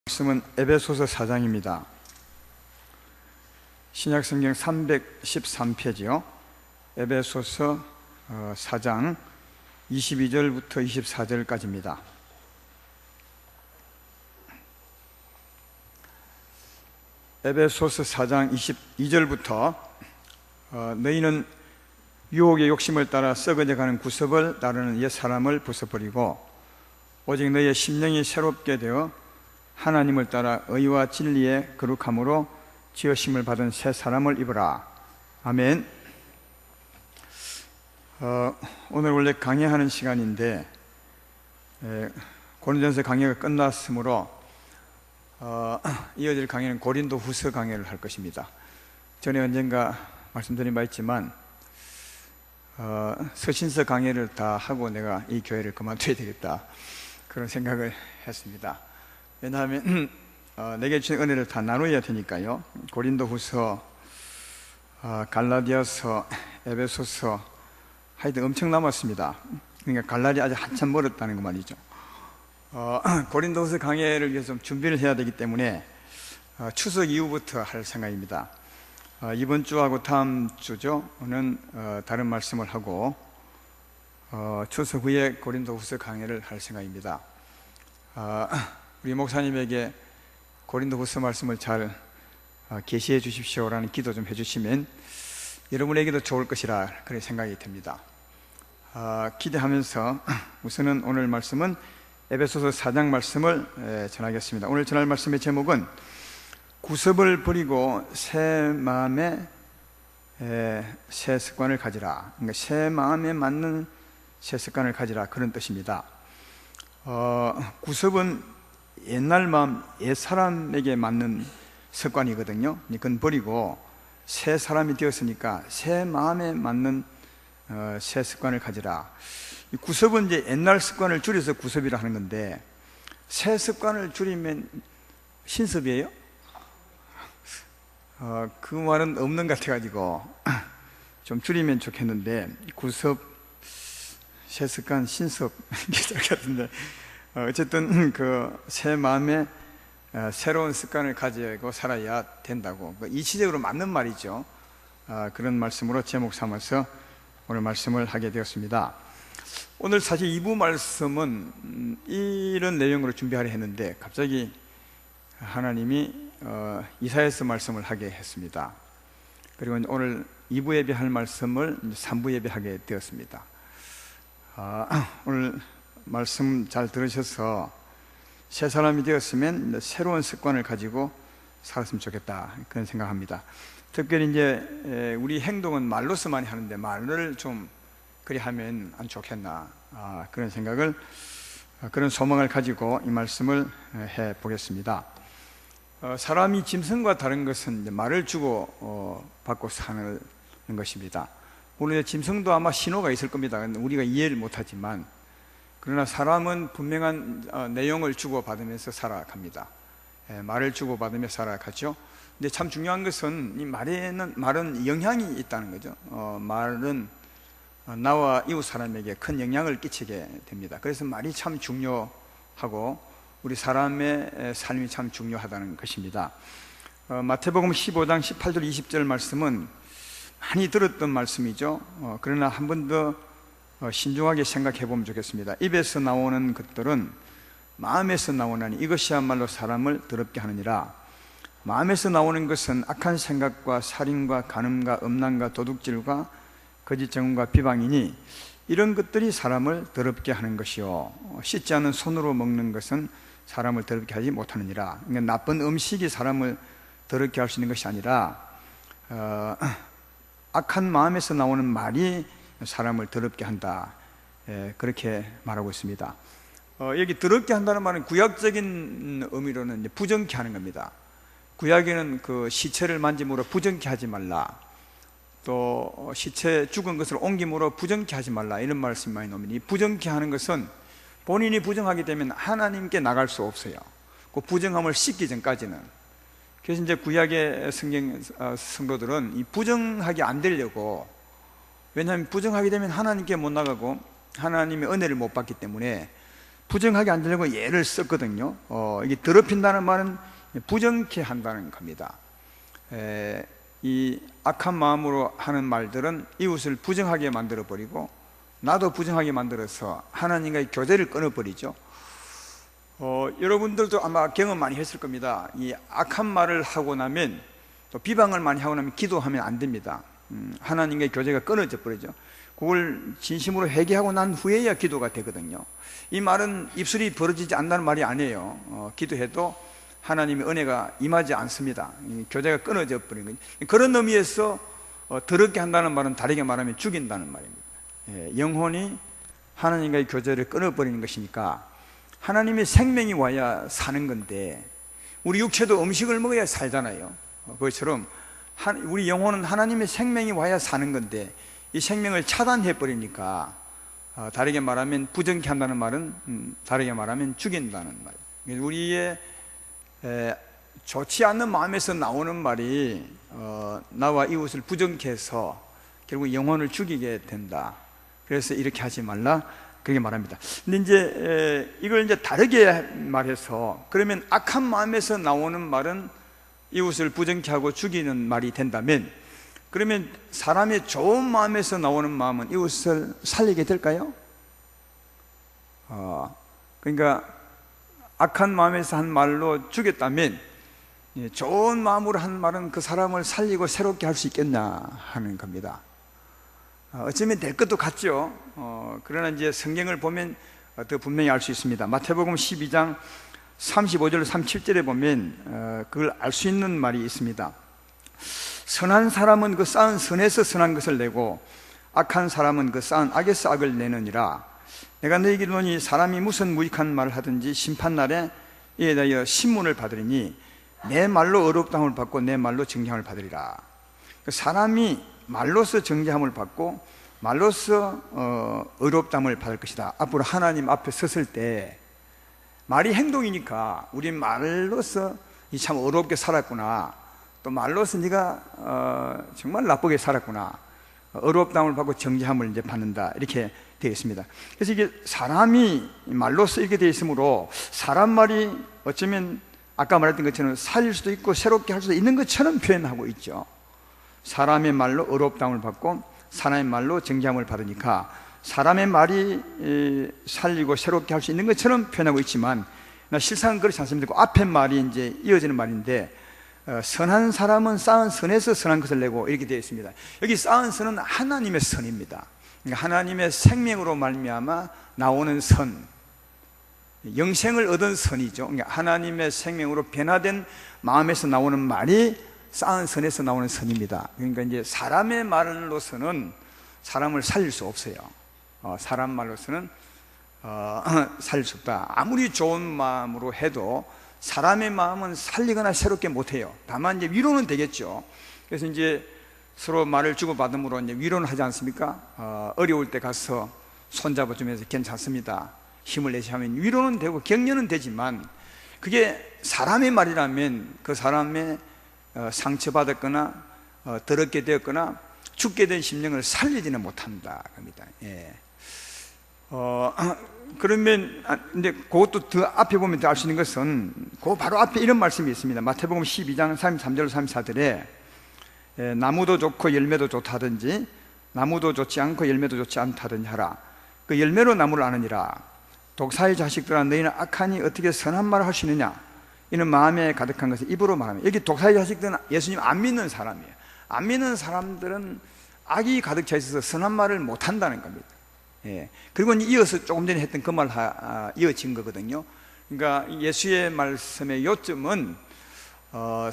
말씀은 에베소서 4장입니다. 신약성경 313페이지요. 에베소서 4장 22절부터 24절까지입니다. 에베소서 4장 22절부터 너희는 유혹의 욕심을 따라 썩어져가는 구습을 따르는 옛 사람을 벗어버리고 오직 너희의 심령이 새롭게 되어 하나님을 따라 의와 진리의 거룩함으로 지으심을 받은 새 사람을 입으라. 아멘. 오늘 원래 강의하는 시간인데 고린도전서 강의가 끝났으므로 이어질 강의는 고린도 후서 강의를 할 것입니다. 전에 언젠가 말씀드린 바 있지만 서신서 강의를 다 하고 내가 이 교회를 그만둬야 되겠다, 그런 생각을 했습니다. 왜냐하면 내게 주신 은혜를 다 나눠야 되니까요. 고린도 후서, 갈라디아서, 에베소서 하여튼 엄청 남았습니다. 그러니까 갈라디 아직 한참 멀었다는 거 말이죠. 고린도 후서 강의를 위해서 좀 준비를 해야 되기 때문에 추석 이후부터 할 생각입니다. 이번 주하고 다음 주는 다른 말씀을 하고 추석 후에 고린도 후서 강의를 할 생각입니다. 우리 목사님에게 고린도 후서 말씀을 잘 계시해 주십시오라는 기도 좀 해주시면 여러분에게도 좋을 것이라 그런 생각이 듭니다. 기대하면서 우선은 오늘 말씀은 에베소서 4장 말씀을 전하겠습니다. 오늘 전할 말씀의 제목은 구습을 버리고 새 마음에 새 습관을 가지라. 그러니까 새 마음에 맞는 새 습관을 가지라, 그런 뜻입니다. 구습은 옛날 마음, 옛 사람에게 맞는 습관이거든요. 그건 버리고 새 사람이 되었으니까 새 마음에 맞는 새 습관을 가지라. 구습은 이제 옛날 습관을 줄여서 구습이라 하는 건데, 새 습관을 줄이면 신습이에요? 그 말은 없는 것 같아가지고 좀 줄이면 좋겠는데, 구습, 새 습관, 신습 괜찮을 것 같은데, 어쨌든 그 새 마음에 새로운 습관을 가지고 살아야 된다고, 이치적으로 맞는 말이죠. 그런 말씀으로 제목 삼아서 오늘 말씀을 하게 되었습니다. 오늘 사실 2부 말씀은 이런 내용으로 준비하려 했는데 갑자기 하나님이 이사야서 말씀을 하게 했습니다. 그리고 오늘 2부 예배할 말씀을 3부 예배하게 되었습니다. 오늘 말씀 잘 들으셔서 새 사람이 되었으면 새로운 습관을 가지고 살았으면 좋겠다, 그런 생각합니다. 특별히 이제 우리 행동은 말로서 많이 하는데 말을 좀 그리 하면 안 좋겠나, 그런 생각을, 그런 소망을 가지고 이 말씀을 해 보겠습니다. 사람이 짐승과 다른 것은 이제 말을 주고 받고 사는 것입니다. 물론 짐승도 아마 신호가 있을 겁니다. 우리가 이해를 못하지만, 그러나 사람은 분명한 내용을 주고받으면서 살아갑니다. 말을 주고받으며 살아가죠. 근데 참 중요한 것은 이 말은 영향이 있다는 거죠. 말은 나와 이웃 사람에게 큰 영향을 끼치게 됩니다. 그래서 말이 참 중요하고 우리 사람의 삶이 참 중요하다는 것입니다. 마태복음 15장 18절 20절 말씀은 많이 들었던 말씀이죠. 그러나 한 번 더 신중하게 생각해 보면 좋겠습니다. 입에서 나오는 것들은 마음에서 나오나니 이것이야말로 사람을 더럽게 하느니라. 마음에서 나오는 것은 악한 생각과 살인과 간음과 음란과 도둑질과 거짓 증언과 비방이니 이런 것들이 사람을 더럽게 하는 것이요, 씻지 않은 손으로 먹는 것은 사람을 더럽게 하지 못하느니라. 그러니까 나쁜 음식이 사람을 더럽게 할 수 있는 것이 아니라 악한 마음에서 나오는 말이 사람을 더럽게 한다, 그렇게 말하고 있습니다. 여기 더럽게 한다는 말은 구약적인 의미로는 이제 부정케 하는 겁니다. 구약에는 그 시체를 만짐으로 부정케 하지 말라, 또 시체 죽은 것을 옮김으로 부정케 하지 말라, 이런 말씀이 많이 나옵니다. 이 부정케 하는 것은 본인이 부정하게 되면 하나님께 나갈 수 없어요. 그 부정함을 씻기 전까지는. 그래서 이제 구약의 성도들은 이 부정하게 안 되려고, 왜냐하면 부정하게 되면 하나님께 못 나가고 하나님의 은혜를 못 받기 때문에 부정하게 안 되려고 예를 썼거든요. 이게 더럽힌다는 말은 부정케 한다는 겁니다. 이 악한 마음으로 하는 말들은 이웃을 부정하게 만들어버리고 나도 부정하게 만들어서 하나님과의 교제를 끊어버리죠. 여러분들도 아마 경험 많이 했을 겁니다. 이 악한 말을 하고 나면, 또 비방을 많이 하고 나면 기도하면 안 됩니다. 하나님과의 교제가 끊어져 버리죠. 그걸 진심으로 회개하고 난 후에야 기도가 되거든요. 이 말은 입술이 벌어지지 않는다는 말이 아니에요. 기도해도 하나님의 은혜가 임하지 않습니다. 교제가 끊어져 버린 거죠. 그런 의미에서 더럽게 한다는 말은 다르게 말하면 죽인다는 말입니다. 영혼이 하나님과의 교제를 끊어버리는 것이니까 하나님의 생명이 와야 사는 건데, 우리 육체도 음식을 먹어야 살잖아요. 그것처럼 우리 영혼은 하나님의 생명이 와야 사는 건데 이 생명을 차단해 버리니까, 다르게 말하면 부정케 한다는 말은 다르게 말하면 죽인다는 말. 우리의 좋지 않는 마음에서 나오는 말이 나와 이웃을 부정케 해서 결국 영혼을 죽이게 된다. 그래서 이렇게 하지 말라, 그렇게 말합니다. 근데 이제 이걸 이제 다르게 말해서, 그러면 악한 마음에서 나오는 말은 이웃을 부정케 하고 죽이는 말이 된다면, 그러면 사람의 좋은 마음에서 나오는 마음은 이웃을 살리게 될까요? 그러니까 악한 마음에서 한 말로 죽였다면 좋은 마음으로 한 말은 그 사람을 살리고 새롭게 할 수 있겠나 하는 겁니다. 어쩌면 될 것도 같죠. 그러나 이제 성경을 보면 더 분명히 알 수 있습니다. 마태복음 12장 35절 37절에 보면 그걸 알 수 있는 말이 있습니다. 선한 사람은 그 쌓은 선에서 선한 것을 내고 악한 사람은 그 쌓은 악에서 악을 내느니라. 내가 너희에게 이르노니 사람이 무슨 무익한 말을 하든지 심판날에 이에 대하여 신문을 받으리니 내 말로 어렵다함을 받고 내 말로 정죄함을 받으리라. 사람이 말로서 정죄함을 받고 말로서 어렵다함을 받을 것이다. 앞으로 하나님 앞에 섰을 때 말이 행동이니까, 우리 말로서 참 어렵게 살았구나, 또 말로서 네가 정말 나쁘게 살았구나, 어렵다함을 받고 정죄함을 이제 받는다, 이렇게 되어 있습니다. 그래서 이게 사람이 말로서 이렇게 되어 있으므로 사람 말이 어쩌면 아까 말했던 것처럼 살릴 수도 있고 새롭게 할 수도 있는 것처럼 표현하고 있죠. 사람의 말로 어렵다함을 받고 사람의 말로 정죄함을 받으니까 사람의 말이 살리고 새롭게 할 수 있는 것처럼 표현하고 있지만 실상은 그렇지 않습니다. 앞에 말이 이제 이어지는 말인데, 선한 사람은 쌓은 선에서 선한 것을 내고, 이렇게 되어 있습니다. 여기 쌓은 선은 하나님의 선입니다. 그러니까 하나님의 생명으로 말미암아 나오는 선, 영생을 얻은 선이죠. 그러니까 하나님의 생명으로 변화된 마음에서 나오는 말이 쌓은 선에서 나오는 선입니다. 그러니까 이제 사람의 말로서는 사람을 살릴 수 없어요. 사람 말로서는 살릴 수 없다. 아무리 좋은 마음으로 해도 사람의 마음은 살리거나 새롭게 못해요. 다만 이제 위로는 되겠죠. 그래서 이제 서로 말을 주고받음으로 이제 위로는 하지 않습니까? 어려울 때 가서 손잡아주면서 괜찮습니다, 힘을 내시하면 위로는 되고 격려는 되지만, 그게 사람의 말이라면 그 사람의 상처받았거나 더럽게 되었거나 죽게 된 심령을 살리지는 못한다 겁니다. 예. 그러면 근데 그것도 더 앞에 보면 더 알 수 있는 것은 그 바로 앞에 이런 말씀이 있습니다. 마태복음 12장 33절 34절에 나무도 좋고 열매도 좋다든지 나무도 좋지 않고 열매도 좋지 않다든지 하라. 그 열매로 나무를 아느니라. 독사의 자식들아, 너희는 악하니 어떻게 선한 말을 할 수 있느냐? 이는 마음에 가득한 것을 입으로 말하며. 여기 독사의 자식들은 예수님 안 믿는 사람이에요. 안 믿는 사람들은 악이 가득 차 있어서 선한 말을 못 한다는 겁니다. 예. 그리고 이어서 조금 전에 했던 그 말 이어진 거거든요. 그러니까 예수의 말씀의 요점은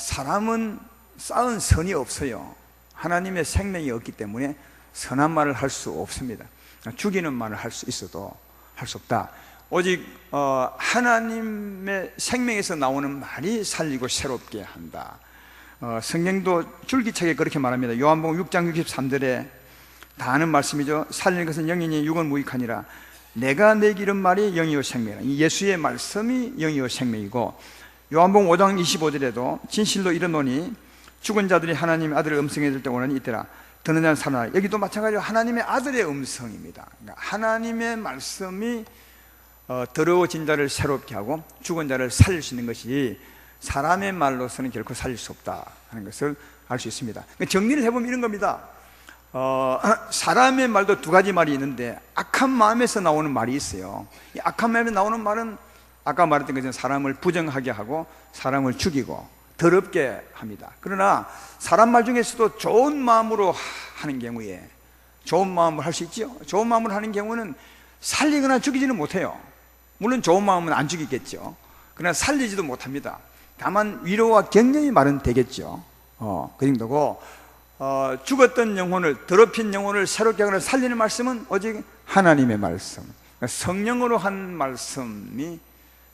사람은 쌓은 선이 없어요. 하나님의 생명이 없기 때문에 선한 말을 할 수 없습니다. 죽이는 말을 할 수 있어도 할 수 없다. 오직 하나님의 생명에서 나오는 말이 살리고 새롭게 한다. 성경도 줄기차게 그렇게 말합니다. 요한복음 6장 63절에 다 아는 말씀이죠. 살리는 것은 영이니 육은 무익하니라. 내가 내게 이른 말이 영이요 생명이라. 예수의 말씀이 영이요 생명이고, 요한복음 5장 25절에도 진실로 이르노니 죽은 자들이 하나님의 아들의 음성에 들을 때 오나니 이때라. 듣는 자는 살아나라. 여기도 마찬가지로 하나님의 아들의 음성입니다. 그러니까 하나님의 말씀이 더러워진 자를 새롭게 하고 죽은 자를 살릴 수 있는 것이 사람의 말로서는 결코 살릴 수 없다 하는 것을 알 수 있습니다. 정리를 해보면 이런 겁니다. 사람의 말도 두 가지 말이 있는데 악한 마음에서 나오는 말이 있어요. 이 악한 마음에서 나오는 말은 아까 말했던 것처럼 사람을 부정하게 하고 사람을 죽이고 더럽게 합니다. 그러나 사람 말 중에서도 좋은 마음으로 하는 경우에 좋은 마음으로 할 수 있죠. 좋은 마음으로 하는 경우는 살리거나 죽이지는 못해요. 물론 좋은 마음은 안 죽이겠죠. 그러나 살리지도 못합니다. 다만 위로와 격려의 말은 되겠죠. 그 정도고 죽었던 영혼을, 더럽힌 영혼을 새롭게 하거나 살리는 말씀은 오직 하나님의 말씀, 성령으로 한 말씀이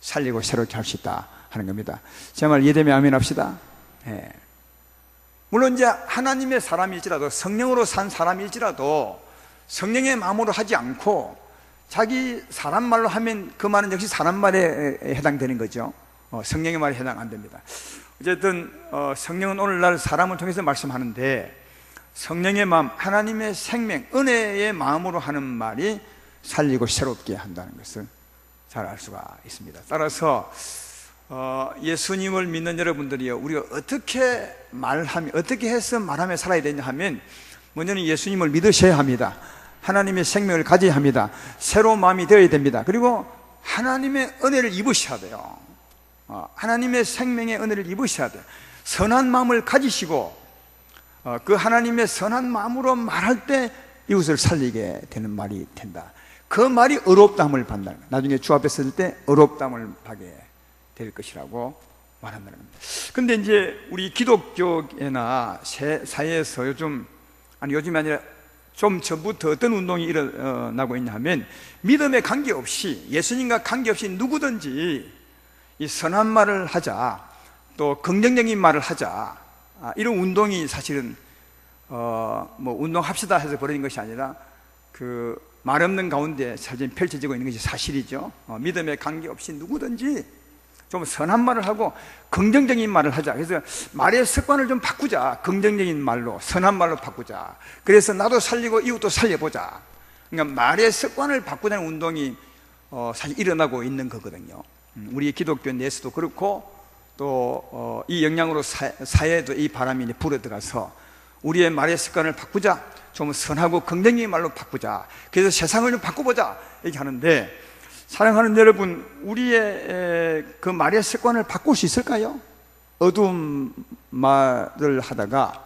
살리고 새롭게 할 수 있다 하는 겁니다. 제 말 이해되면 아멘 합시다. 물론 이제 하나님의 사람일지라도, 성령으로 산 사람일지라도 성령의 마음으로 하지 않고 자기 사람 말로 하면 그 말은 역시 사람 말에 해당되는 거죠. 성령의 말에 해당 안 됩니다. 어쨌든 성령은 오늘날 사람을 통해서 말씀하는데 성령의 마음, 하나님의 생명, 은혜의 마음으로 하는 말이 살리고 새롭게 한다는 것을 잘 알 수가 있습니다. 따라서 예수님을 믿는 여러분들이요, 우리가 어떻게 말하면, 어떻게 해서 말하며 살아야 되냐 하면 먼저는 예수님을 믿으셔야 합니다. 하나님의 생명을 가져야 합니다. 새로운 마음이 되어야 됩니다. 그리고 하나님의 은혜를 입으셔야 돼요. 하나님의 생명의 은혜를 입으셔야 돼요. 선한 마음을 가지시고 그 하나님의 선한 마음으로 말할 때 이웃을 살리게 되는 말이 된다. 그 말이 의롭다함을 받는다. 나중에 주 앞에 설 때 의롭다함을 받게 될 것이라고 말한다는 겁니다. 근데 이제 우리 기독교나 사회에서 요즘이 아니라 좀 전부터 어떤 운동이 일어나고 있냐 하면 믿음에 관계없이, 예수님과 관계없이 누구든지 이 선한 말을 하자, 또 긍정적인 말을 하자, 이런 운동이 사실은 뭐 운동합시다 해서 벌어진 것이 아니라 그 말 없는 가운데 사실 펼쳐지고 있는 것이 사실이죠. 믿음에 관계없이 누구든지 좀 선한 말을 하고 긍정적인 말을 하자. 그래서 말의 습관을 좀 바꾸자. 긍정적인 말로, 선한 말로 바꾸자. 그래서 나도 살리고 이웃도 살려보자. 그러니까 말의 습관을 바꾸자는 운동이 사실 일어나고 있는 거거든요. 우리 기독교 내에서도 그렇고 또 이 영향으로 사회에도 이 바람이 불어들어서 우리의 말의 습관을 바꾸자, 좀 선하고 긍정적인 말로 바꾸자, 그래서 세상을 좀 바꿔보자 이렇게 하는데, 사랑하는 여러분, 우리의 그 말의 습관을 바꿀 수 있을까요? 어두운 말을 하다가,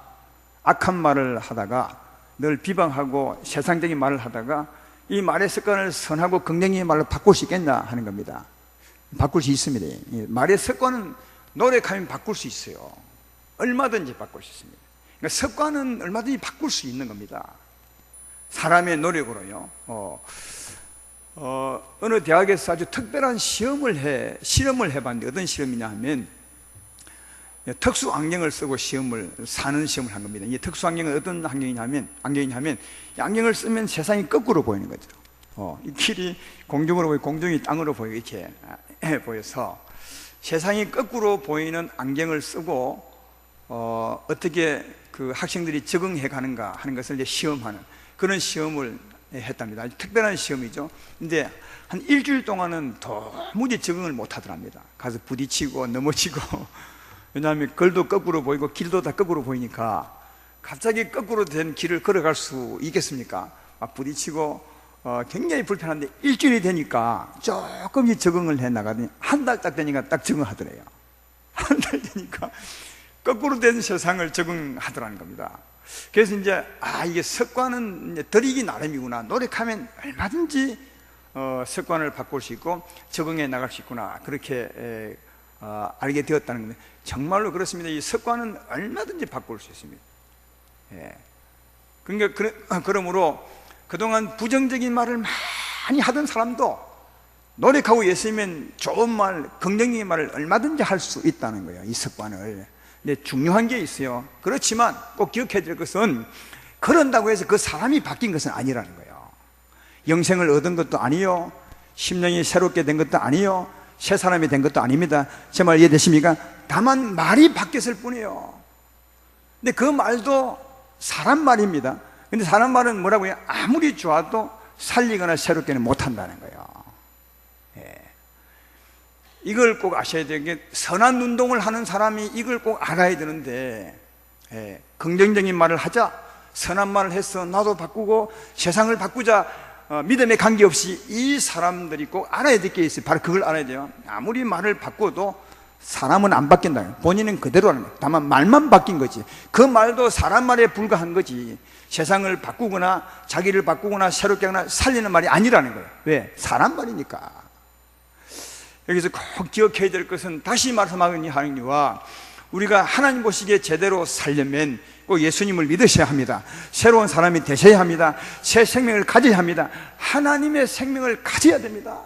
악한 말을 하다가, 늘 비방하고 세상적인 말을 하다가 이 말의 습관을 선하고 긍정적인 말로 바꿀 수 있겠나 하는 겁니다. 바꿀 수 있습니다. 말의 습관은 노력하면 바꿀 수 있어요. 얼마든지 바꿀 수 있습니다. 그러니까 습관은 얼마든지 바꿀 수 있는 겁니다. 사람의 노력으로요. 어느 대학에서 아주 특별한 실험을 해봤는데, 어떤 실험이냐 하면 특수 안경을 쓰고 사는 시험을 한 겁니다. 이 특수 안경은 어떤 안경이냐면 이 안경을 쓰면 세상이 거꾸로 보이는 거죠. 이 길이 공중으로 보이고 공중이 땅으로 보이고 이렇게 보여서 세상이 거꾸로 보이는 안경을 쓰고 어떻게 그 학생들이 적응해 가는가 하는 것을 이제 시험하는 그런 시험을 했답니다. 아주 특별한 시험이죠. 근데 한 일주일 동안은 도무지 적응을 못 하더랍니다. 가서 부딪히고 넘어지고 왜냐하면 걸도 거꾸로 보이고 길도 다 거꾸로 보이니까 갑자기 거꾸로 된 길을 걸어갈 수 있겠습니까? 막 부딪히고 굉장히 불편한데 일주일이 되니까 조금씩 적응을 해 나가더니 한 달 딱 되니까 딱 적응하더래요. 한 달 되니까 거꾸로 된 세상을 적응하더라는 겁니다. 그래서 이제 이게 습관은 이제 들이기 나름이구나, 노력하면 얼마든지 습관을 바꿀 수 있고 적응해 나갈 수 있구나, 그렇게 알게 되었다는 겁니다. 정말로 그렇습니다. 이 습관은 얼마든지 바꿀 수 있습니다. 그러니까 그러므로 그동안 부정적인 말을 많이 하던 사람도 노력하고 예수님은 좋은 말, 긍정적인 말을 얼마든지 할 수 있다는 거예요. 이 습관을. 근데 중요한 게 있어요. 그렇지만 꼭 기억해야 될 것은 그런다고 해서 그 사람이 바뀐 것은 아니라는 거예요. 영생을 얻은 것도 아니요, 심령이 새롭게 된 것도 아니요, 새 사람이 된 것도 아닙니다. 제 말 이해되십니까? 다만 말이 바뀌었을 뿐이에요. 근데 그 말도 사람 말입니다. 근데 사람 말은 뭐라고요? 아무리 좋아도 살리거나 새롭게는 못한다는 거예요. 이걸 꼭 아셔야 되는 게, 선한 운동을 하는 사람이 이걸 꼭 알아야 되는데, 긍정적인 말을 하자, 선한 말을 해서 나도 바꾸고 세상을 바꾸자, 믿음에 관계없이 이 사람들이 꼭 알아야 될 게 있어요. 바로 그걸 알아야 돼요. 아무리 말을 바꿔도 사람은 안 바뀐다. 본인은 그대로라는 거예요. 다만 말만 바뀐 거지. 그 말도 사람 말에 불과한 거지, 세상을 바꾸거나 자기를 바꾸거나 새롭게 하거나 살리는 말이 아니라는 거예요. 왜? 사람 말이니까. 여기서 꼭 기억해야 될 것은, 다시 말씀하니와 우리가 하나님 보시기에 제대로 살려면 꼭 예수님을 믿으셔야 합니다. 새로운 사람이 되셔야 합니다. 새 생명을 가져야 합니다. 하나님의 생명을 가져야 됩니다.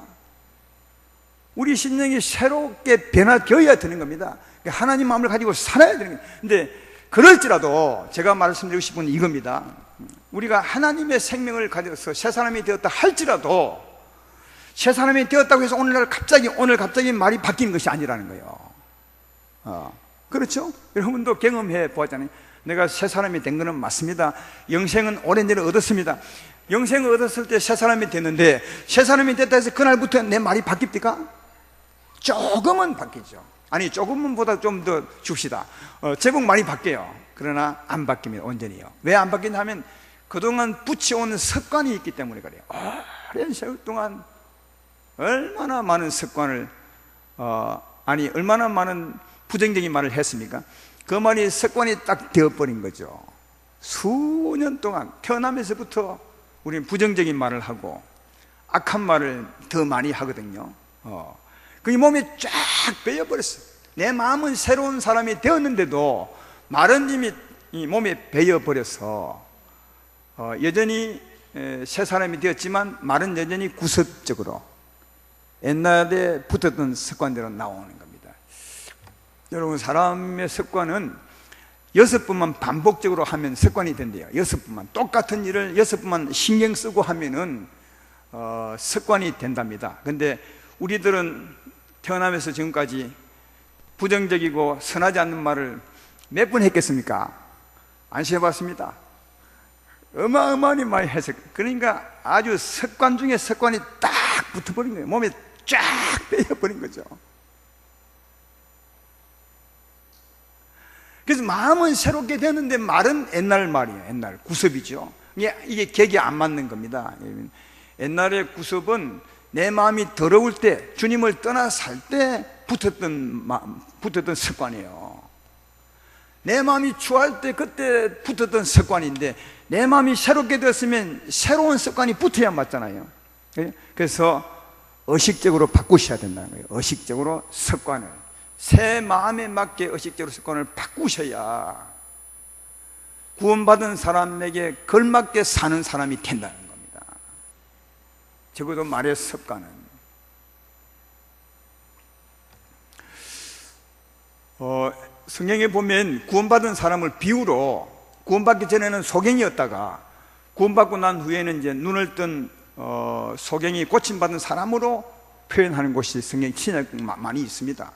우리 심령이 새롭게 변화되어야 되는 겁니다. 하나님 마음을 가지고 살아야 되는 거예요. 근데 그럴지라도 제가 말씀드리고 싶은 건 이겁니다. 우리가 하나님의 생명을 가져서 새 사람이 되었다 할지라도, 새 사람이 되었다고 해서 오늘 갑자기 말이 바뀌는 것이 아니라는 거예요. 그렇죠? 여러분도 경험해 보았잖아요. 내가 새 사람이 된 것은 맞습니다. 영생은 오랜 전에 얻었습니다. 영생을 얻었을 때 새 사람이 됐는데, 새 사람이 됐다 해서 그날부터 내 말이 바뀝니까? 조금은 바뀌죠. 아니, 조금은 보다 좀 더 줍시다. 제법 많이 바뀌어요. 그러나 안 바뀝니다. 온전히요. 왜 안 바뀌냐 하면, 그동안 붙여온 습관이 있기 때문에 그래요. 오랜 세월 동안 얼마나 많은 습관을, 얼마나 많은 부정적인 말을 했습니까? 그 말이 습관이 딱 되어버린 거죠. 수년 동안 태어나면서부터 우리는 부정적인 말을 하고 악한 말을 더 많이 하거든요. 그게 몸에 쫙 배어버렸어요. 내 마음은 새로운 사람이 되었는데도 말은 이미 이 몸에 배어버려서 여전히 새 사람이 되었지만 말은 여전히 구습적으로 옛날에 붙었던 습관대로 나오는 겁니다. 여러분, 사람의 습관은 6번만 반복적으로 하면 습관이 된대요. 6번만, 똑같은 일을 6번만 신경 쓰고 하면은 습관이 된답니다. 근데 우리들은 태어나면서 지금까지 부정적이고 선하지 않는 말을 몇 번 했겠습니까? 안 해봤습니다. 어마어마하게 많이 해서, 그러니까 아주 습관 중에 습관이 딱 붙어버린 거예요. 몸에 쫙 빼여버린 거죠. 그래서 마음은 새롭게 되는데 말은 옛날 말이에요. 옛날 구습이죠. 이게 객이 안 맞는 겁니다. 옛날의 구습은 내 마음이 더러울 때, 주님을 떠나 살 때 붙었던 습관이에요. 내 마음이 추할 때 그때 붙었던 습관인데, 내 마음이 새롭게 되었으면 새로운 습관이 붙어야 맞잖아요. 그래서 의식적으로 바꾸셔야 된다는 거예요. 의식적으로 습관을, 새 마음에 맞게 의식적으로 습관을 바꾸셔야 구원받은 사람에게 걸맞게 사는 사람이 된다는 겁니다. 적어도 말의 습관은. 성경에 보면 구원받은 사람을 비유로, 구원받기 전에는 소경이었다가 구원받고 난 후에는 이제 눈을 뜬 소경이 고침받은 사람으로 표현하는 곳이 성경 신약 많이 있습니다.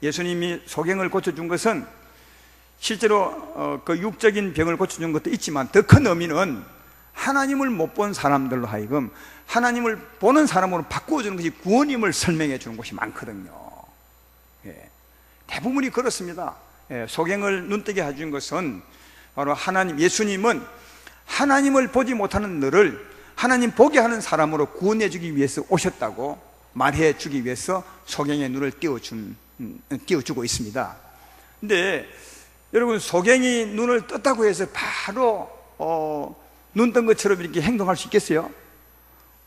예수님이 소경을 고쳐준 것은 실제로 그 육적인 병을 고쳐준 것도 있지만, 더 큰 의미는 하나님을 못 본 사람들로 하여금 하나님을 보는 사람으로 바꾸어주는 것이 구원임을 설명해 주는 곳이 많거든요. 대부분이 그렇습니다. 소경을 눈뜨게 해준 것은 바로 하나님, 예수님은 하나님을 보지 못하는 너를 하나님 보게 하는 사람으로 구원해 주기 위해서 오셨다고 말해 주기 위해서 소경의 눈을 띄워주고 있습니다. 근데 여러분, 소경이 눈을 떴다고 해서 바로 눈 뜬 것처럼 이렇게 행동할 수 있겠어요?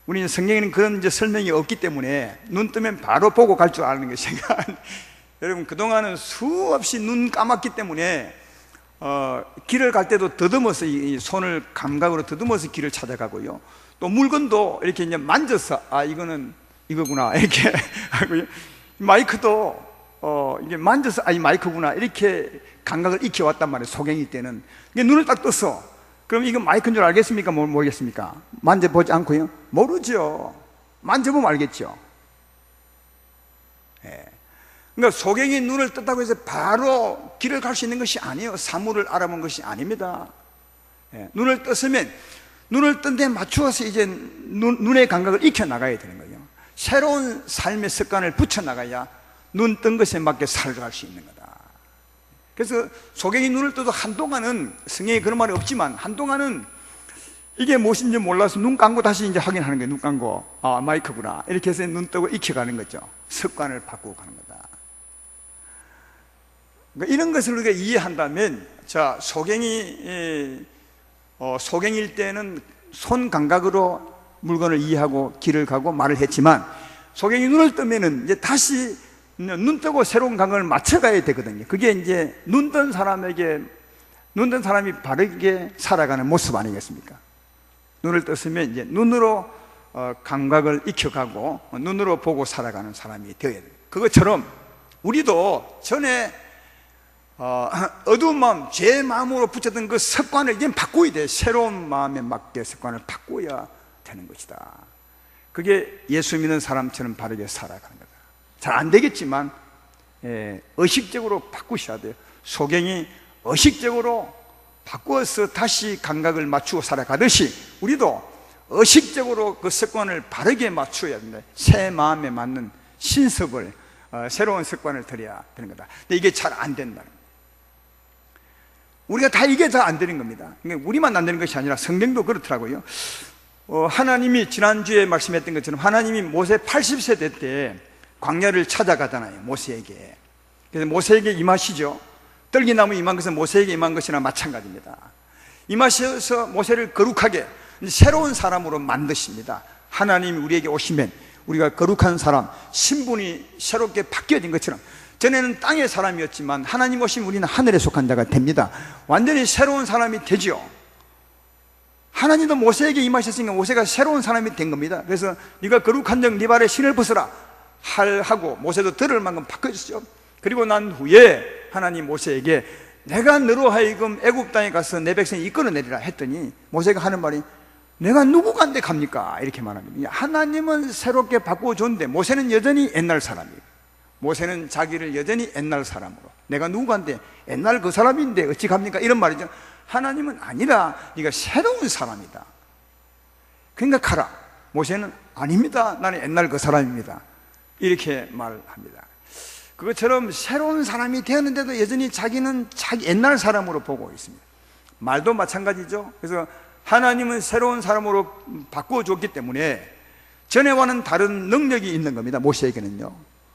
우리는 성경에는 그런 이제 설명이 없기 때문에 눈 뜨면 바로 보고 갈 줄 아는 것이니까 여러분, 그동안은 수없이 눈 감았기 때문에 길을 갈 때도 더듬어서 이 손을 감각으로 더듬어서 길을 찾아가고요, 또 물건도 이렇게 이제 만져서 이거는 이거구나 이렇게 하고요, 마이크도 이게 만져서 이 마이크구나 이렇게 감각을 익혀왔단 말이에요. 소경이 때는 눈을 딱 떴어. 그럼 이거 마이크인 줄 알겠습니까? 모르겠습니까? 만져보지 않고요? 모르죠. 만져보면 알겠죠. 그러니까 소경이 눈을 떴다고 해서 바로 길을 갈 수 있는 것이 아니에요. 사물을 알아본 것이 아닙니다. 눈을 떴으면 눈을 뜬 데 맞추어서 이제 눈의 감각을 익혀 나가야 되는 거예요. 새로운 삶의 습관을 붙여나가야 눈 뜬 것에 맞게 살아갈 수 있는 거다. 그래서 소경이 눈을 떠도 한동안은, 성경에 그런 말이 없지만 한동안은 이게 무엇인지 몰라서 눈 감고 다시 이제 확인하는 거예요. 눈 감고, 아, 마이크구나, 이렇게 해서 눈 뜨고 익혀가는 거죠. 습관을 바꾸고 가는 거다. 그러니까 이런 것을 우리가 이해한다면, 자, 소경일 때는 손 감각으로 물건을 이해하고 길을 가고 말을 했지만, 소경이 눈을 뜨면은 이제 다시 눈 뜨고 새로운 감각을 맞춰가야 되거든요. 그게 이제 눈 뜬 사람이 바르게 살아가는 모습 아니겠습니까? 눈을 떴으면 이제 눈으로 감각을 익혀가고 눈으로 보고 살아가는 사람이 되어야 돼요. 그것처럼 우리도 전에 어두운 마음, 죄의 마음으로 붙였던 그 습관을 이제 바꿔야 돼. 새로운 마음에 맞게 습관을 바꿔야 되는 것이다. 그게 예수 믿는 사람처럼 바르게 살아가는 거다. 잘 안 되겠지만 의식적으로 바꾸셔야 돼요. 소경이 의식적으로 바꾸어서 다시 감각을 맞추고 살아가듯이 우리도 의식적으로 그 습관을 바르게 맞춰야 됩니다. 새 마음에 맞는 신습을, 새로운 습관을 들여야 되는 거다. 근데 이게 잘 안 된다는 거예요. 우리가 다 이게 다 안 되는 겁니다. 우리만 안 되는 것이 아니라 성경도 그렇더라고요. 하나님이 지난주에 말씀했던 것처럼 하나님이 모세 80세대 때 광야를 찾아가잖아요. 모세에게. 그래서 모세에게 임하시죠. 떨기나무 임한 것은 모세에게 임한 것이나 마찬가지입니다. 임하셔서 모세를 거룩하게 새로운 사람으로 만드십니다. 하나님이 우리에게 오시면 우리가 거룩한 사람, 신분이 새롭게 바뀌어진 것처럼, 전에는 땅의 사람이었지만 하나님 오시면 우리는 하늘에 속한 자가 됩니다. 완전히 새로운 사람이 되죠. 하나님도 모세에게 임하셨으니까 모세가 새로운 사람이 된 겁니다. 그래서 네가 거룩한 적 네 발에 신을 벗어라 하고 모세도 들을 만큼 바꿔줬죠. 그리고 난 후에 하나님 모세에게 내가 너로 하여금 애굽 땅에 가서 내 백성을 이끌어내리라 했더니 모세가 하는 말이 내가 누구간데 갑니까? 이렇게 말합니다. 하나님은 새롭게 바꿔줬는데 모세는 여전히 옛날 사람이에요. 모세는 자기를 여전히 옛날 사람으로, 내가 누구간데 옛날 그 사람인데 어찌 갑니까? 이런 말이죠. 하나님은 아니라 네가 새로운 사람이다. 그러니까 가라. 모세는 아닙니다. 나는 옛날 그 사람입니다. 이렇게 말합니다. 그것처럼 새로운 사람이 되었는데도 여전히 자기는 자기 옛날 사람으로 보고 있습니다. 말도 마찬가지죠. 그래서 하나님은 새로운 사람으로 바꿔줬기 때문에 전에와는 다른 능력이 있는 겁니다. 모세에게는요.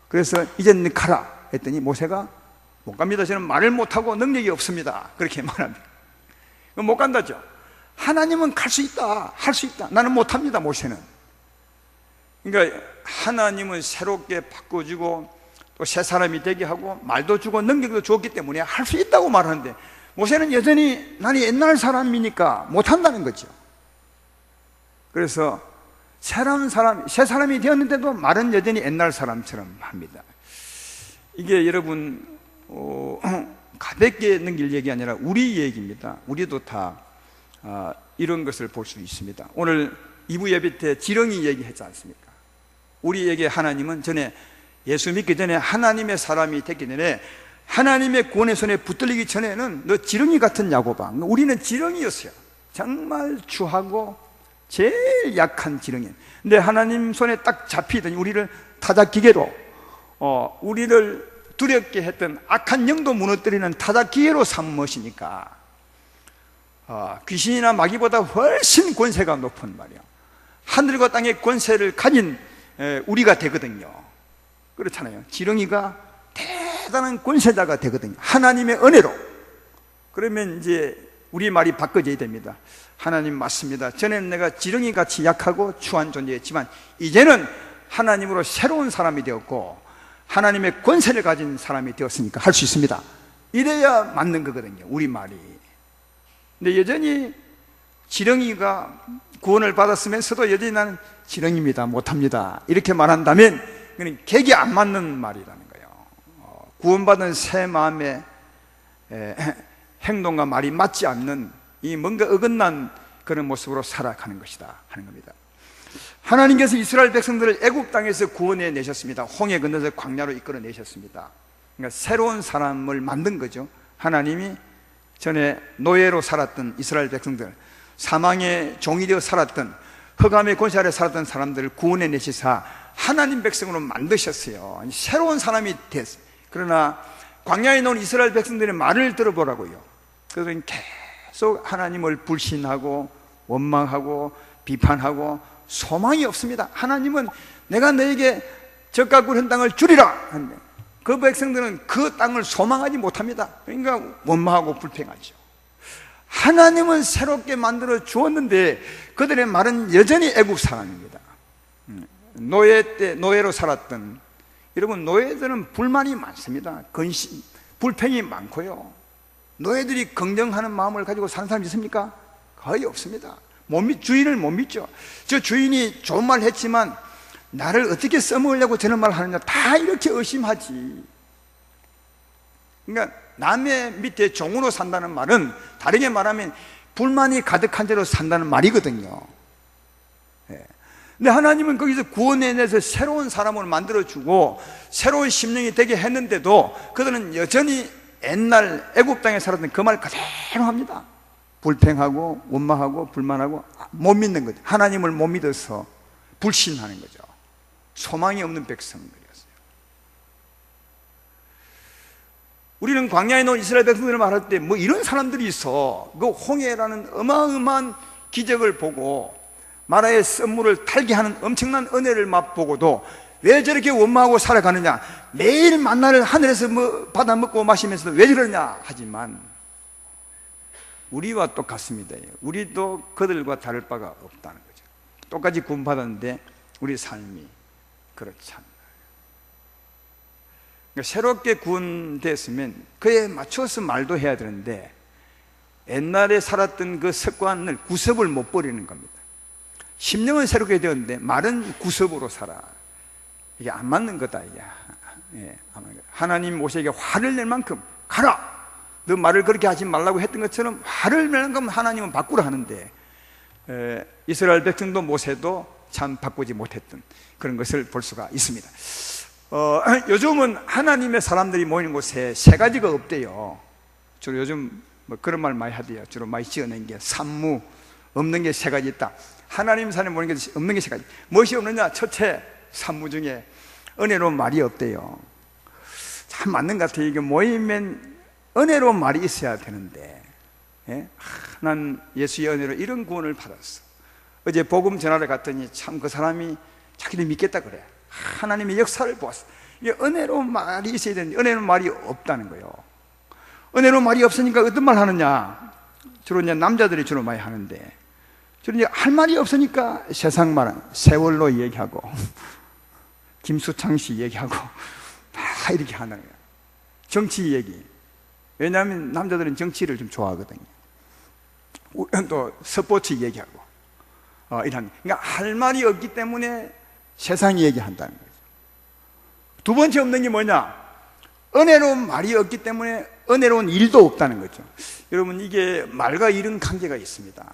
그래서 이제는 가라 했더니 모세가 못 갑니다. 저는 말을 못하고 능력이 없습니다. 그렇게 말합니다. 못 간다죠. 하나님은 갈 수 있다, 할 수 있다. 나는 못합니다. 모세는. 그러니까 하나님은 새롭게 바꿔주고 또 새 사람이 되게 하고 말도 주고 능력도 줬기 때문에 할 수 있다고 말하는데 모세는 여전히 나는 옛날 사람이니까 못한다는 거죠. 그래서 새 사람이 되었는데도 말은 여전히 옛날 사람처럼 합니다. 이게 여러분 가볍게 넘길 얘기 아니라 우리 얘기입니다. 우리도 다 이런 것을 볼 수 있습니다. 오늘 2부 예배 때 지렁이 얘기했지 않습니까? 우리에게 하나님은 전에 예수 믿기 전에 하나님의 사람이 됐기 전에 하나님의 구원의 손에 붙들리기 전에는 너 지렁이 같은 야고바, 우리는 지렁이였어요. 정말 추하고 제일 약한 지렁이. 근데 하나님 손에 딱 잡히더니 우리를 타작기계로 우리를 두렵게 했던 악한 영도 무너뜨리는 타작기계로 삼으시니까 귀신이나 마귀보다 훨씬 권세가 높은 말이야. 하늘과 땅의 권세를 가진 우리가 되거든요. 그렇잖아요. 지렁이가 대단한 권세자가 되거든요. 하나님의 은혜로. 그러면 이제 우리 말이 바꿔져야 됩니다. 하나님 맞습니다. 전에는 내가 지렁이같이 약하고 추한 존재였지만 이제는 하나님으로 새로운 사람이 되었고 하나님의 권세를 가진 사람이 되었으니까 할 수 있습니다. 이래야 맞는 거거든요. 우리 말이. 근데 여전히 지렁이가 구원을 받았으면서도 여전히 나는 지렁이입니다, 못합니다, 이렇게 말한다면 그건 객이 안 맞는 말이라는 거예요. 구원받은 새 마음의 행동과 말이 맞지 않는 이 뭔가 어긋난 그런 모습으로 살아가는 것이다 하는 겁니다. 하나님께서 이스라엘 백성들을 애굽 땅에서 구원해 내셨습니다. 홍해 건너서 광야로 이끌어 내셨습니다. 그러니까 새로운 사람을 만든 거죠. 하나님이 전에 노예로 살았던 이스라엘 백성들, 사망의 종이 되어 살았던, 흑암의 권세 아래 살았던 사람들을 구원해 내시사 하나님 백성으로 만드셨어요. 새로운 사람이 됐어요. 그러나 광야에 놓은 이스라엘 백성들의 말을 들어보라고요. 그들은 계속 하나님을 불신하고 원망하고 비판하고 소망이 없습니다. 하나님은 내가 너에게 젖과 꿀 한 땅을 주리라 하는데 그 백성들은 그 땅을 소망하지 못합니다. 그러니까 원망하고 불평하죠. 하나님은 새롭게 만들어 주었는데 그들의 말은 여전히 애국 사람입니다. 노예 때 노예로 살았던 여러분, 노예들은 불만이 많습니다. 불평이 많고요. 노예들이 긍정하는 마음을 가지고 사는 사람이 있습니까? 거의 없습니다. 주인을 못 믿죠. 저 주인이 좋은 말 했지만 나를 어떻게 써먹으려고 저런 말 하느냐, 다 이렇게 의심하지. 그러니까 남의 밑에 종으로 산다는 말은 다르게 말하면 불만이 가득한 채로 산다는 말이거든요. 근데 하나님은 거기서 구원해내서 새로운 사람을 만들어주고 새로운 심령이 되게 했는데도 그들은 여전히 옛날 애굽 땅에 살았던 그 말 그대로 합니다. 불평하고 원망하고 불만하고 못 믿는 거죠. 하나님을 못 믿어서 불신하는 거죠. 소망이 없는 백성들이었어요. 우리는 광야에 놓은 이스라엘 백성들을 말할 때 뭐 이런 사람들이 있어. 그 홍해라는 어마어마한 기적을 보고 마라의 썰물을 탈게 하는 엄청난 은혜를 맛보고도 왜 저렇게 원망하고 살아가느냐, 매일 만나를 하늘에서 받아 먹고 마시면서 왜 저러냐 하지만 우리와 똑같습니다. 우리도 그들과 다를 바가 없다는 거죠. 똑같이 구원받았는데 우리 삶이 그렇지 않나요? 그러니까 새롭게 구원됐으면 그에 맞춰서 말도 해야 되는데 옛날에 살았던 그 습관을 구습을 못 버리는 겁니다. 심령은 새롭게 되었는데 말은 구습으로 살아. 이게 안 맞는 거다. 하나님 모세에게 화를 낼 만큼 가라! 너 말을 그렇게 하지 말라고 했던 것처럼 화를 낼 만큼 하나님은 바꾸라 하는데 이스라엘 백성도 모세도 참 바꾸지 못했던 그런 것을 볼 수가 있습니다. 요즘은 하나님의 사람들이 모이는 곳에 세 가지가 없대요. 주로 요즘 뭐 그런 말 많이 하대요. 주로 많이 지어낸 게 산무, 없는 게 세 가지 있다. 하나님 산에 모이는 게 없는 게 세 가지. 무엇이 없느냐? 첫째, 산무 중에 은혜로운 말이 없대요. 참 맞는 것 같아요. 이게 모이면 은혜로운 말이 있어야 되는데, 난 예수의 은혜로 이런 구원을 받았어. 어제 복음 전하러 갔더니 참 그 사람이 자기도 믿겠다 그래. 하나님의 역사를 보았어. 이게 은혜로운 말이 있어야 되는데 은혜로운 말이 없다는 거예요. 은혜로운 말이 없으니까 어떤 말 하느냐? 주로 이제 남자들이 주로 많이 하는데, 주로 이제 할 말이 없으니까 세상 말은 세월로 얘기하고 김수창 씨 얘기하고 다 이렇게 하는 거예요. 정치 얘기. 왜냐하면 남자들은 정치를 좀 좋아하거든요. 또 스포츠 얘기하고 이런. 그러니까 할 말이 없기 때문에 세상 얘기한다는 거죠. 두 번째 없는 게 뭐냐? 은혜로운 말이 없기 때문에 은혜로운 일도 없다는 거죠. 여러분, 이게 말과 일은 관계가 있습니다.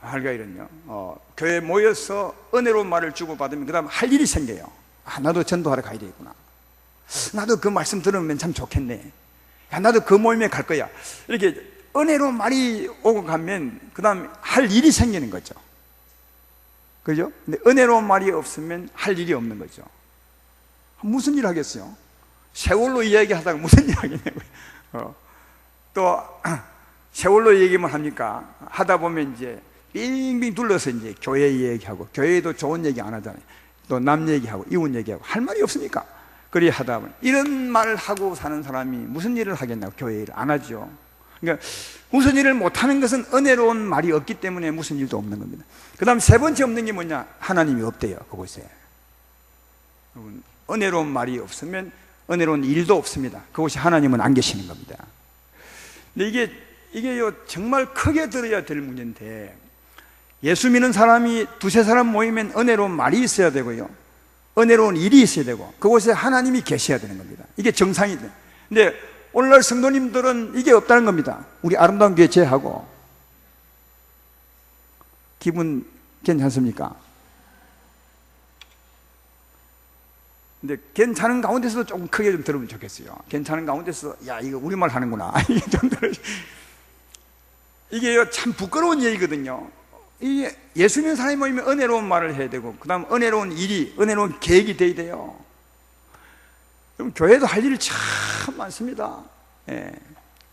말과 일은요, 교회에 모여서 은혜로운 말을 주고받으면 그 다음 할 일이 생겨요. 나도 전도하러 가야 되겠구나. 나도 그 말씀 들으면 참 좋겠네. 나도 그 모임에 갈 거야. 이렇게 은혜로운 말이 오고 가면 그 다음 할 일이 생기는 거죠. 그죠? 근데 은혜로운 말이 없으면 할 일이 없는 거죠. 무슨 일 하겠어요? 세월로 이야기하다가 무슨 일 하겠냐고요. 또 세월로 얘기만 합니까? 하다 보면 이제 빙빙 둘러서 이제 교회 얘기하고, 교회도 좋은 얘기 안 하잖아요. 또 남 얘기하고 이웃 얘기하고 할 말이 없으니까 그리 하다 보면 이런 말을 하고 사는 사람이 무슨 일을 하겠냐고. 교회 일을 안 하죠. 그러니까 무슨 일을 못하는 것은 은혜로운 말이 없기 때문에 무슨 일도 없는 겁니다. 그 다음 세 번째 없는 게 뭐냐? 하나님이 없대요. 그곳에. 여러분, 은혜로운 말이 없으면 은혜로운 일도 없습니다. 그곳에 하나님은 안 계시는 겁니다. 근데 이게요, 정말 크게 들어야 될 문제인데, 예수 믿는 사람이 두세 사람 모이면 은혜로운 말이 있어야 되고요, 은혜로운 일이 있어야 되고, 그곳에 하나님이 계셔야 되는 겁니다. 이게 정상이죠. 근데 오늘날 성도님들은 이게 없다는 겁니다. 우리 아름다운 교회 제하고 기분 괜찮습니까? 근데 괜찮은 가운데서도 조금 크게 좀 들으면 좋겠어요. 괜찮은 가운데서 야, 이거 우리말 하는구나. 이게 좀 이게요, 참 부끄러운 얘기거든요. 이 예수 믿는 사람이 모이면 은혜로운 말을 해야 되고, 그 다음 은혜로운 일이, 은혜로운 계획이 돼야 돼요. 그럼 교회도 할 일이 참 많습니다. 예.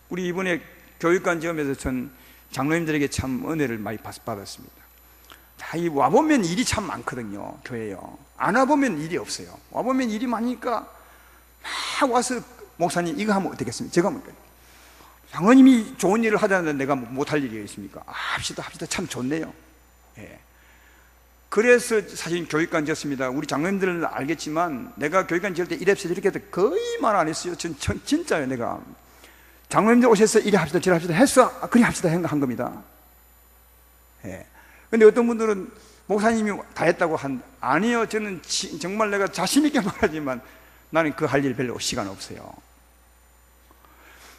우리 이번에 교육관 지원에서 전 장로님들에게 참 은혜를 많이 받았습니다. 자, 이 와보면 일이 참 많거든요, 교회요. 안 와보면 일이 없어요. 와보면 일이 많으니까 막 와서, 목사님 이거 하면 어떻겠습니까? 제가 하면 어떨까요? 장로님이 좋은 일을 하자는데 내가 못할 일이 있습니까? 합시다 참 좋네요. 예. 그래서 사실 교육관 지었습니다. 우리 장로님들은 알겠지만 내가 교육관 지을 때 이랬어 이렇게 해도 거의 말 안 했어요. 진짜요. 내가 장로님들 오셔서 이래 합시다 저래 합시다 했어. 그래 합시다 한 겁니다. 예. 근데 어떤 분들은 목사님이 다 했다고 아니요, 저는 정말 내가 자신 있게 말하지만 나는 그 할 일 별로 시간 없어요.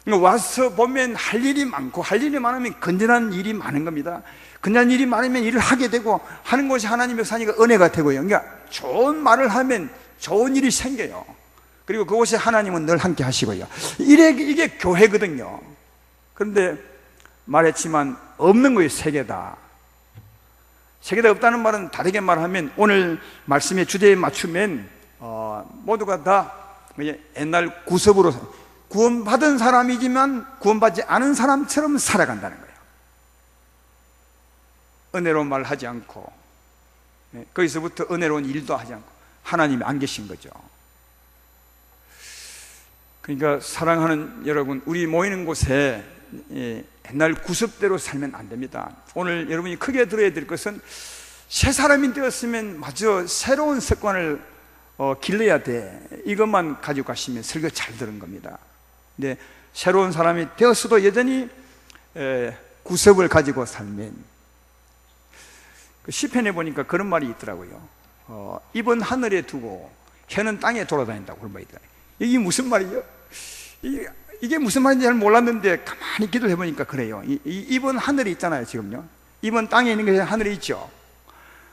와서 보면 할 일이 많고, 할 일이 많으면 건전한 일이 많은 겁니다. 건전한 일이 많으면 일을 하게 되고, 하는 것이 하나님의 사니까 은혜가 되고요. 그러니까 좋은 말을 하면 좋은 일이 생겨요. 그리고 그곳에 하나님은 늘 함께 하시고요. 이게 교회거든요. 그런데 말했지만 없는 거예요. 세계다. 세계다 없다는 말은 다르게 말하면, 오늘 말씀의 주제에 맞추면 모두가 다 옛날 구습으로 구원받은 사람이지만 구원받지 않은 사람처럼 살아간다는 거예요. 은혜로운 말 하지 않고, 거기서부터 은혜로운 일도 하지 않고 하나님이 안 계신 거죠. 그러니까 사랑하는 여러분, 우리 모이는 곳에 옛날 구습대로 살면 안 됩니다. 오늘 여러분이 크게 들어야 될 것은, 새 사람이 되었으면 마저 새로운 습관을 길러야 돼. 이것만 가지고 가시면 설교 잘 들은 겁니다. 근데 새로운 사람이 되었어도 여전히 구습을 가지고 살면, 그 시편에 보니까 그런 말이 있더라고요. 입은 하늘에 두고 혀는 땅에 돌아다닌다고 그런 말이 있더라고요. 이게 무슨 말이에요? 이게 무슨 말인지 잘 몰랐는데 가만히 기도해 보니까 그래요. 입은 하늘에 있잖아요. 지금요, 입은 땅에 있는 게 하늘에 있죠.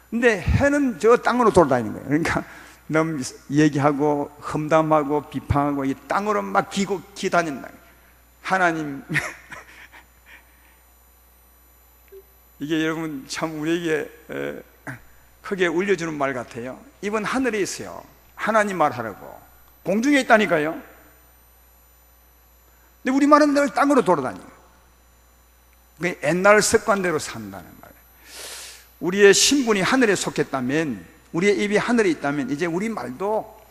근데 혀는 저 땅으로 돌아다니는 거예요. 그러니까 너무 얘기하고 험담하고 비판하고 이 땅으로 막 기다닌다. 하나님 이게 여러분 참 우리에게 크게 울려주는 말 같아요. 입은 하늘에 있어요. 하나님 말하라고. 공중에 있다니까요. 근데 우리 말은 늘 땅으로 돌아다녀요. 옛날 습관대로 산다는 말이에요. 우리의 신분이 하늘에 속했다면, 우리의 입이 하늘에 있다면, 이제 우리 말도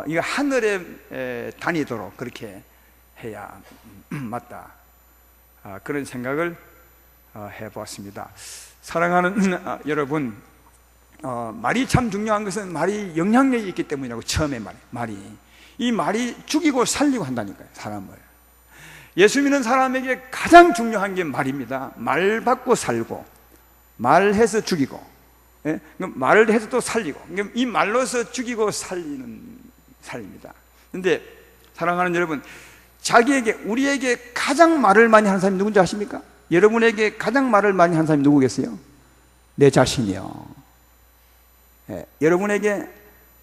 이거 하늘에 다니도록 그렇게 해야 맞다. 그런 생각을 해보았습니다. 사랑하는 여러분, 말이 참 중요한 것은 말이 영향력이 있기 때문이라고. 처음에 이 말이 죽이고 살리고 한다니까요, 사람을. 예수 믿는 사람에게 가장 중요한 게 말입니다. 말 받고 살고, 말해서 죽이고, 말을 해서 또 살리고, 이 말로서 죽이고 살리는 삶입니다. 그런데 사랑하는 여러분, 우리에게 가장 말을 많이 하는 사람이 누군지 아십니까? 여러분에게 가장 말을 많이 하는 사람이 누구겠어요? 내 자신이요. 여러분에게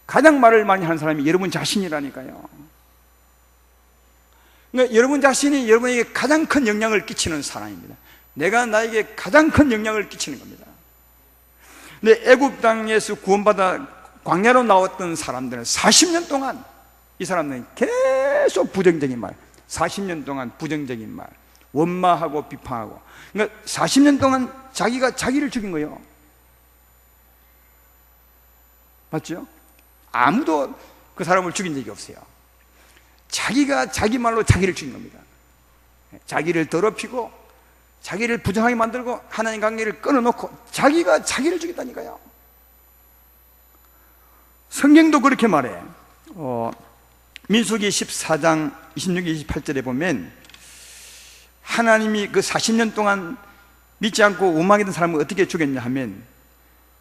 가장 말을 많이 하는 사람이 여러분 자신이라니까요. 그러니까 여러분 자신이 여러분에게 가장 큰 영향을 끼치는 사람입니다. 내가 나에게 가장 큰 영향을 끼치는 겁니다. 근데 애굽 땅에서 구원받아 광야로 나왔던 사람들은 40년 동안, 이 사람들은 계속 부정적인 말, 40년 동안 부정적인 말, 원망하고 비판하고, 그러니까 40년 동안 자기가 자기를 죽인 거예요. 맞죠? 아무도 그 사람을 죽인 적이 없어요. 자기가 자기 말로 자기를 죽인 겁니다. 자기를 더럽히고 자기를 부정하게 만들고 하나님 관계를 끊어놓고 자기가 자기를 죽였다니까요. 성경도 그렇게 말해. 민수기 14장 26, 28절에 보면 하나님이 그 40년 동안 믿지 않고 원망했던 사람을 어떻게 죽였냐 하면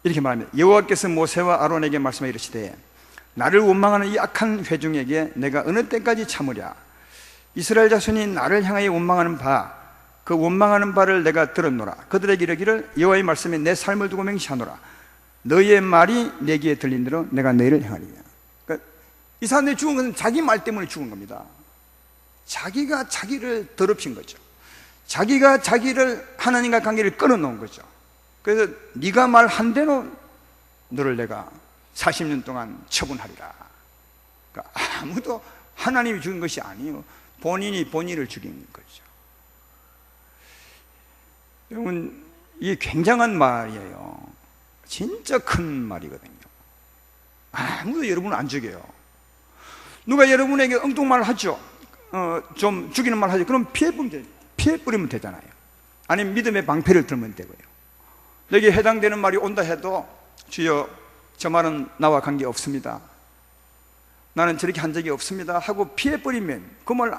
이렇게 말합니다. 여호와께서 모세와 아론에게 말씀하여 이르시되 나를 원망하는 이 악한 회중에게 내가 어느 때까지 참으랴. 이스라엘 자손이 나를 향하여 원망하는 그 원망하는 바를 내가 들었노라. 그들에게 이르기를 여호와의 말씀에 내 삶을 두고 맹시하노라. 너희의 말이 내 귀에 들린 대로 내가 너희를 행하리라. 그러니까 이 사람들이 죽은 것은 자기 말 때문에 죽은 겁니다. 자기가 자기를 더럽힌 거죠. 자기가 자기를 하나님과 관계를 끊어놓은 거죠. 그래서 네가 말 한 대로 너를 내가 40년 동안 처분하리라. 그러니까 아무도 하나님이 죽인 것이 아니에요. 본인이 본인을 죽인 거죠. 여러분, 이게 굉장한 말이에요. 진짜 큰 말이거든요. 아무도 여러분을 안 죽여요. 누가 여러분에게 엉뚱말 하죠. 좀 죽이는 말 하죠. 그럼 피해버리면 되잖아요. 아니면 믿음의 방패를 들면 되고요. 내게 해당되는 말이 온다 해도 주여 저 말은 나와 관계 없습니다, 나는 저렇게 한 적이 없습니다 하고 피해버리면 그 말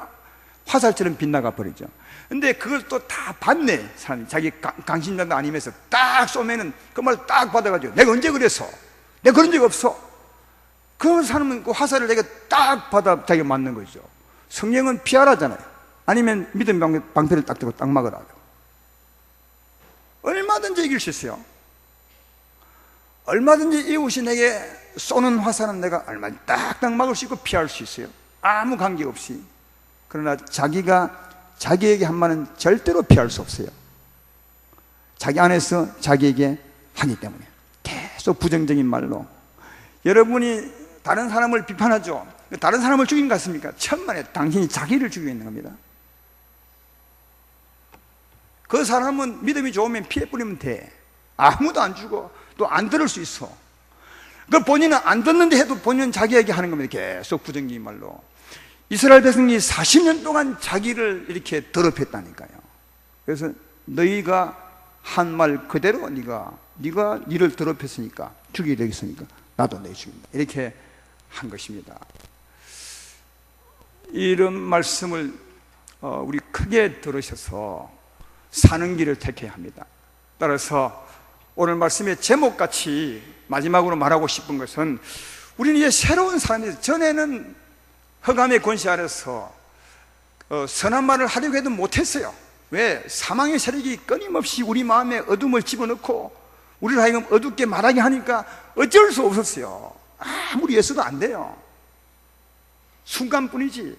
화살처럼 빗나가 버리죠. 근데 그걸 또 다 받네. 사람이 자기 강신장도 아니면서 딱 쏘면은 그 말 딱 받아가지고 내가 언제 그랬어? 내가 그런 적 없어. 그 사람은 그 화살을 내가 딱 받아 자기가 맞는 거죠. 성령은 피하라잖아요. 아니면 믿음 방패를 딱 들고 딱 막으라. 얼마든지 이길 수 있어요. 얼마든지 이웃이 내게 쏘는 화살은 내가 얼마든지 딱딱 막을 수 있고 피할 수 있어요. 아무 관계없이. 그러나 자기가 자기에게 한 말은 절대로 피할 수 없어요. 자기 안에서 자기에게 하기 때문에 계속 부정적인 말로. 여러분이 다른 사람을 비판하죠. 다른 사람을 죽인 것 같습니까? 천만에 당신이 자기를 죽이고 있는 겁니다. 그 사람은 믿음이 좋으면 피해버리면 돼. 아무도 안 죽어. 또 안 들을 수 있어. 그 본인은 안 듣는데 해도 본인은 자기에게 하는 겁니다. 계속 부정적인 말로. 이스라엘 백성이 40년 동안 자기를 이렇게 더럽혔다니까요. 그래서 너희가 한 말 그대로 네가 니를 더럽혔으니까 죽이게 되겠으니까 나도 너 죽인다. 이렇게 한 것입니다. 이런 말씀을 우리 크게 들으셔서 사는 길을 택해야 합니다. 따라서 오늘 말씀의 제목같이 마지막으로 말하고 싶은 것은 우리는 이제 새로운 사람이에요. 전에는 흑암의 권세 아래서 선한 말을 하려고 해도 못했어요. 왜? 사망의 세력이 끊임없이 우리 마음에 어둠을 집어넣고 우리를 하여금 어둡게 말하게 하니까 어쩔 수 없었어요. 아무리 애써도 안 돼요. 순간뿐이지.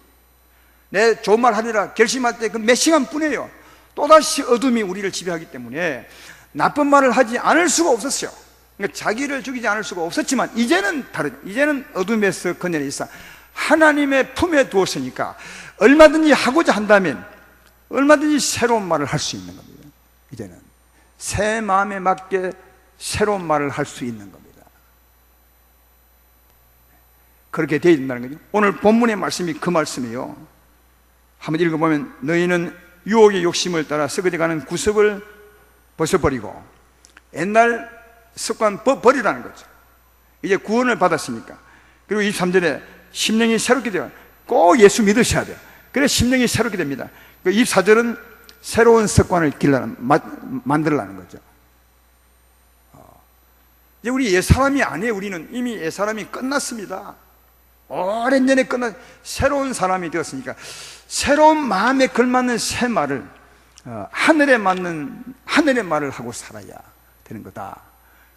내 좋은 말 하리라 결심할 때 그 몇 시간뿐이에요. 또다시 어둠이 우리를 지배하기 때문에 나쁜 말을 하지 않을 수가 없었어요. 그러니까 자기를 죽이지 않을 수가 없었지만 이제는 다르죠. 이제는 어둠에서 그녀를 있어 하나님의 품에 두었으니까 얼마든지 하고자 한다면 얼마든지 새로운 말을 할 수 있는 겁니다. 이제는 새 마음에 맞게 새로운 말을 할 수 있는 겁니다. 그렇게 되어야 된다는 거죠. 오늘 본문의 말씀이 그 말씀이에요. 한번 읽어보면 너희는 유혹의 욕심을 따라 썩어져가는 구습을 벗어버리고 옛날 습관 버리라는 거죠. 이제 구원을 받았으니까. 그리고 23절에 심령이 새롭게 돼요. 꼭 예수 믿으셔야 돼요. 그래야 심령이 새롭게 됩니다. 24절은 새로운 습관을 만들라는 거죠. 이제 우리 옛사람이 아니에요. 우리는 이미 옛사람이 끝났습니다. 오랜 전에 새로운 사람이 되었으니까 새로운 마음에 걸맞는 새 말을 하늘에 맞는 하늘의 말을 하고 살아야 되는 거다.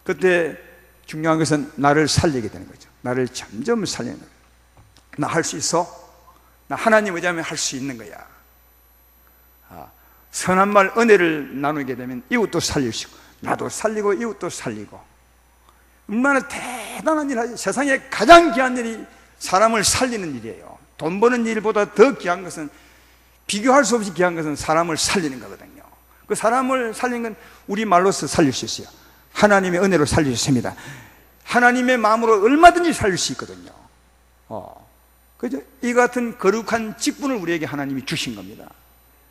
그때 중요한 것은 나를 살리게 되는 거죠. 나를 점점 살리는 거예요. 나 할 수 있어? 나 하나님 의지하면 할 수 있는 거야. 선한 말 은혜를 나누게 되면 이웃도 살릴 수 있고 나도 살리고 이웃도 살리고 얼마나 대단한 일 하지. 세상에 가장 귀한 일이 사람을 살리는 일이에요. 돈 버는 일보다 더 귀한 것은 비교할 수 없이 귀한 것은 사람을 살리는 거거든요. 그 사람을 살리는 건 우리 말로서 살릴 수 있어요. 하나님의 은혜로 살릴 수 있습니다. 하나님의 마음으로 얼마든지 살릴 수 있거든요. 그죠? 이 같은 거룩한 직분을 우리에게 하나님이 주신 겁니다.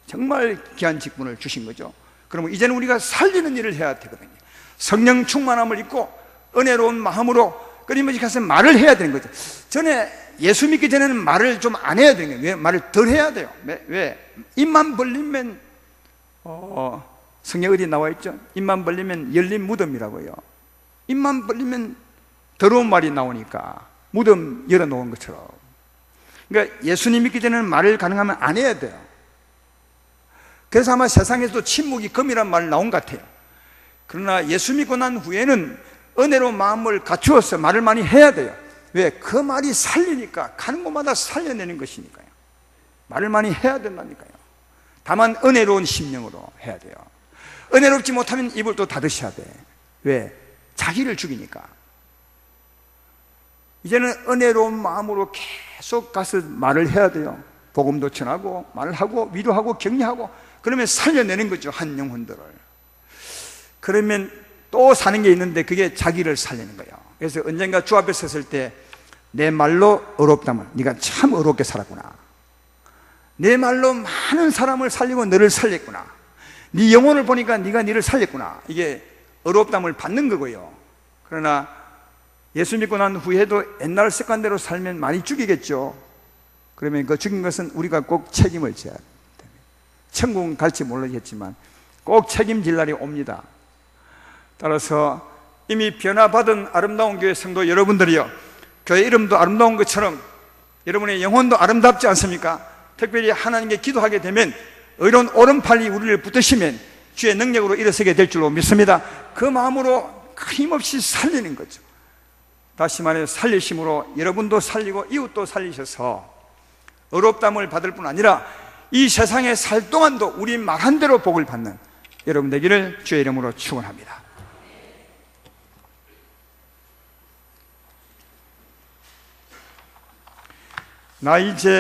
정말 귀한 직분을 주신 거죠. 그러면 이제는 우리가 살리는 일을 해야 되거든요. 성령 충만함을 입고 은혜로운 마음으로 끊임없이 가서 말을 해야 되는 거죠. 전에 예수 믿기 전에는 말을 좀 안 해야 되는 거예요. 왜? 말을 덜 해야 돼요. 왜? 입만 벌리면 성경 어디 나와 있죠? 입만 벌리면 열린 무덤이라고요. 입만 벌리면 더러운 말이 나오니까 무덤 열어놓은 것처럼. 그러니까 예수님 믿기 전에는 말을 가능하면 안 해야 돼요. 그래서 아마 세상에서도 침묵이 금이란 말 나온 것 같아요. 그러나 예수 믿고 난 후에는 은혜로 마음을 갖추어서 말을 많이 해야 돼요. 왜? 그 말이 살리니까 가는 곳마다 살려내는 것이니까요. 말을 많이 해야 된다니까요. 다만 은혜로운 심령으로 해야 돼요. 은혜롭지 못하면 입을 또 닫으셔야 돼. 왜? 자기를 죽이니까. 이제는 은혜로운 마음으로 계속 가서 말을 해야 돼요. 복음도 전하고 말을 하고 위로하고 격려하고, 그러면 살려내는 거죠, 한 영혼들을. 그러면 또 사는 게 있는데 그게 자기를 살리는 거예요. 그래서 언젠가 주 앞에 섰을 때 내 말로 의롭다면 네가 참 의롭게 살았구나, 내 말로 많은 사람을 살리고 너를 살렸구나, 네 영혼을 보니까 네가 너를 살렸구나, 이게 의롭담을 받는 거고요. 그러나 예수 믿고 난 후에도 옛날 습관대로 살면 많이 죽이겠죠. 그러면 그 죽인 것은 우리가 꼭 책임을 져야 됩니다. 천국은 갈지 모르겠지만 꼭 책임질 날이 옵니다. 따라서 이미 변화받은 아름다운 교회 성도 여러분들이요, 교회 이름도 아름다운 것처럼 여러분의 영혼도 아름답지 않습니까? 특별히 하나님께 기도하게 되면 의로운 오른팔이 우리를 붙드시면 주의 능력으로 일어서게 될 줄로 믿습니다. 그 마음으로 힘없이 살리는 거죠. 다시 말해 살리심으로 여러분도 살리고 이웃도 살리셔서 의롭담을 받을 뿐 아니라 이 세상에 살 동안도 우리 말한 대로 복을 받는 여러분 되기를 주의 이름으로 축원합니다. 나 이제